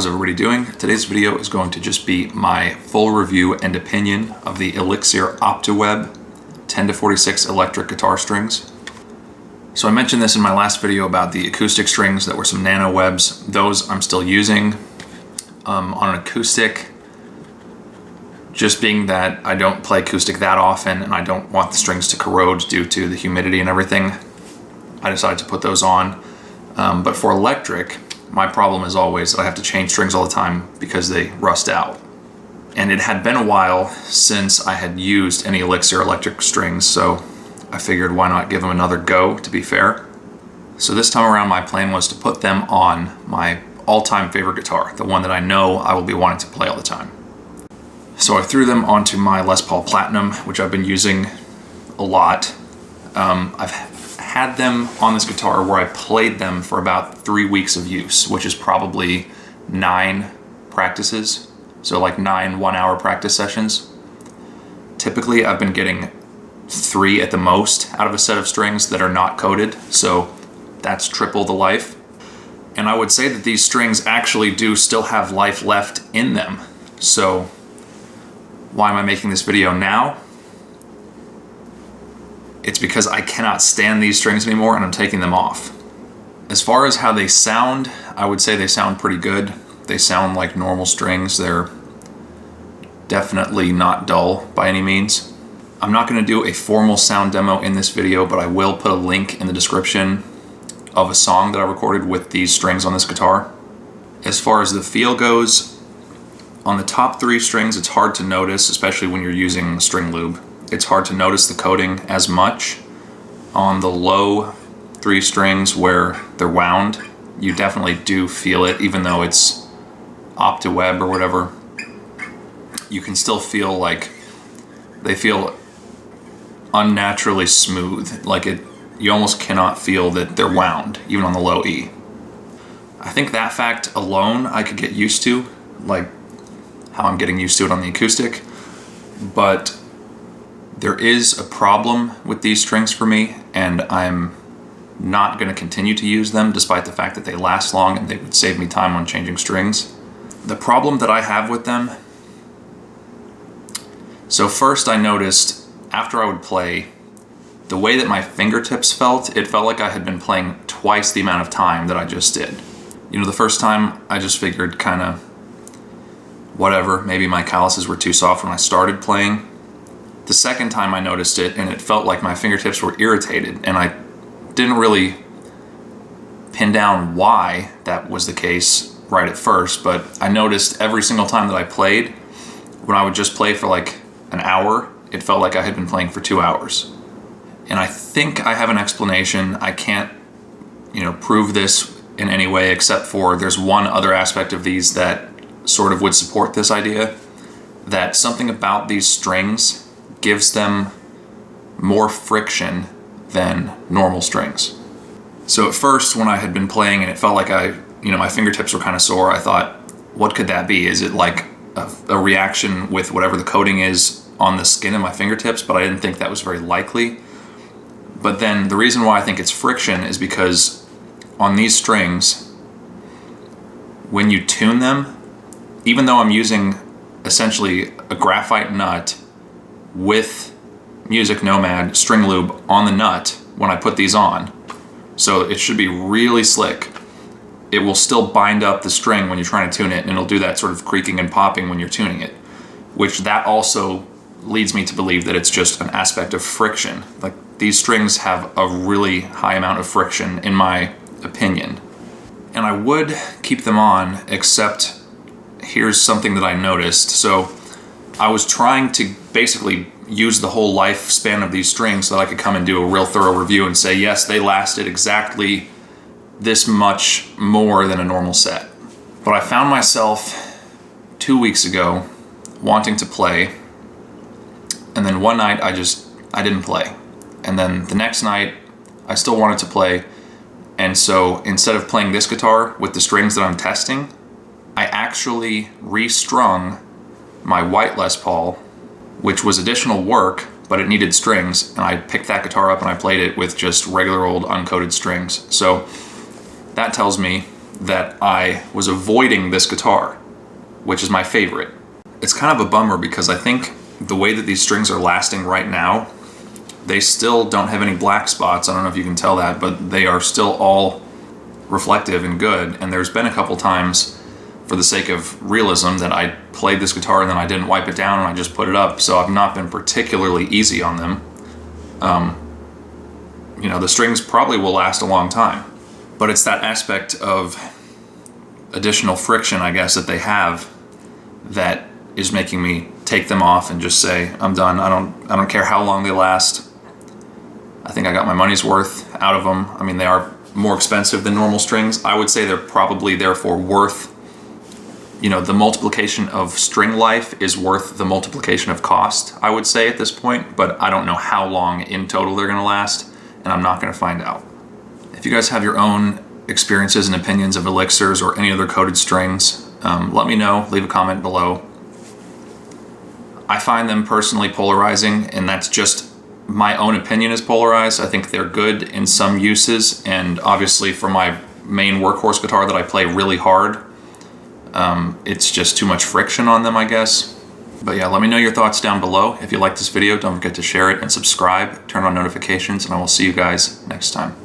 How's everybody doing? Today's video is going to just be my full review and opinion of the Elixir Optiweb 10 to 46 electric guitar strings. So I mentioned this in my last video about the acoustic strings that were some nano webs. Those I'm still using on an acoustic, just being that I don't play acoustic that often and I don't want the strings to corrode due to the humidity and everything. I decided to put those on. But for electric, my problem is always that I have to change strings all the time because they rust out. And it had been a while since I had used any Elixir electric strings, so I figured why not give them another go, to be fair. So this time around my plan was to put them on my all-time favorite guitar, the one that I know I will be wanting to play all the time. So I threw them onto my Les Paul Platinum, which I've been using a lot. I've had them on this guitar where I played them for about 3 weeks of use, which is probably 9 practices. So like 9 one-hour practice sessions. Typically I've been getting 3 at the most out of a set of strings that are not coated, so that's triple the life. And I would say that these strings actually do still have life left in them. So why am I making this video now? It's because I cannot stand these strings anymore and I'm taking them off. As far as how they sound, I would say they sound pretty good. They sound like normal strings. They're definitely not dull by any means. I'm not going to do a formal sound demo in this video, but I will put a link in the description of a song that I recorded with these strings on this guitar. As far as the feel goes, on the top 3 strings it's hard to notice, especially when you're using string lube. It's hard to notice the coating as much. On the low 3 strings where they're wound, you definitely do feel it, even though it's Optiweb or whatever. You can still feel like they feel unnaturally smooth. Like you almost cannot feel that they're wound, even on the low E. I think that fact alone I could get used to, like how I'm getting used to it on the acoustic, but there is a problem with these strings for me, and I'm not going to continue to use them despite the fact that they last long and they would save me time on changing strings. The problem that I have with them, so first I noticed after I would play, the way that my fingertips felt, it felt like I had been playing twice the amount of time that I just did. You know, the first time I just figured kind of whatever, maybe my calluses were too soft when I started playing. The second time I noticed it, and it felt like my fingertips were irritated, and I didn't really pin down why that was the case right at first, but I noticed every single time that I played, when I would just play for like an hour, it felt like I had been playing for 2 hours. And I think I have an explanation. I can't, prove this in any way except for there's one other aspect of these that sort of would support this idea, that something about these strings gives them more friction than normal strings. So at first when I had been playing and it felt like my fingertips were kind of sore, I thought, what could that be? Is it like a reaction with whatever the coating is on the skin of my fingertips? But I didn't think that was very likely. But then the reason why I think it's friction is because on these strings, when you tune them, even though I'm using essentially a graphite nut with Music Nomad string lube on the nut when I put these on, so it should be really slick, it will still bind up the string when you're trying to tune it, and it'll do that sort of creaking and popping when you're tuning it, which that also leads me to believe that it's just an aspect of friction. Like, these strings have a really high amount of friction in my opinion. And I would keep them on, except here's something that I noticed. So I was trying to basically use the whole lifespan of these strings so that I could come and do a real thorough review and say, yes, they lasted exactly this much more than a normal set. But I found myself 2 weeks ago wanting to play, and then one night I didn't play. And then the next night I still wanted to play, and so instead of playing this guitar with the strings that I'm testing, I actually restrung my white Les Paul, which was additional work, but it needed strings, and I picked that guitar up and I played it with just regular old uncoated strings. So that tells me that I was avoiding this guitar, which is my favorite. It's kind of a bummer because I think the way that these strings are lasting right now, they still don't have any black spots. I don't know if you can tell that, but they are still all reflective and good. And there's been a couple times, for the sake of realism, that I played this guitar and then I didn't wipe it down and I just put it up. So I've not been particularly easy on them. You know, the strings probably will last a long time, but it's that aspect of additional friction, I guess, that they have that is making me take them off and just say, I'm done. I don't care how long they last. I think I got my money's worth out of them. I mean, they are more expensive than normal strings. I would say they're probably therefore worth, you know, the multiplication of string life is worth the multiplication of cost, I would say at this point, but I don't know how long in total they're gonna last, and I'm not gonna find out. If you guys have your own experiences and opinions of Elixirs or any other coated strings, let me know, leave a comment below. I find them personally polarizing, and that's just my own opinion is polarized. I think they're good in some uses, and obviously for my main workhorse guitar that I play really hard, it's just too much friction on them, I guess. But yeah, let me know your thoughts down below. If you like this video, don't forget to share it and subscribe, turn on notifications, and I will see you guys next time.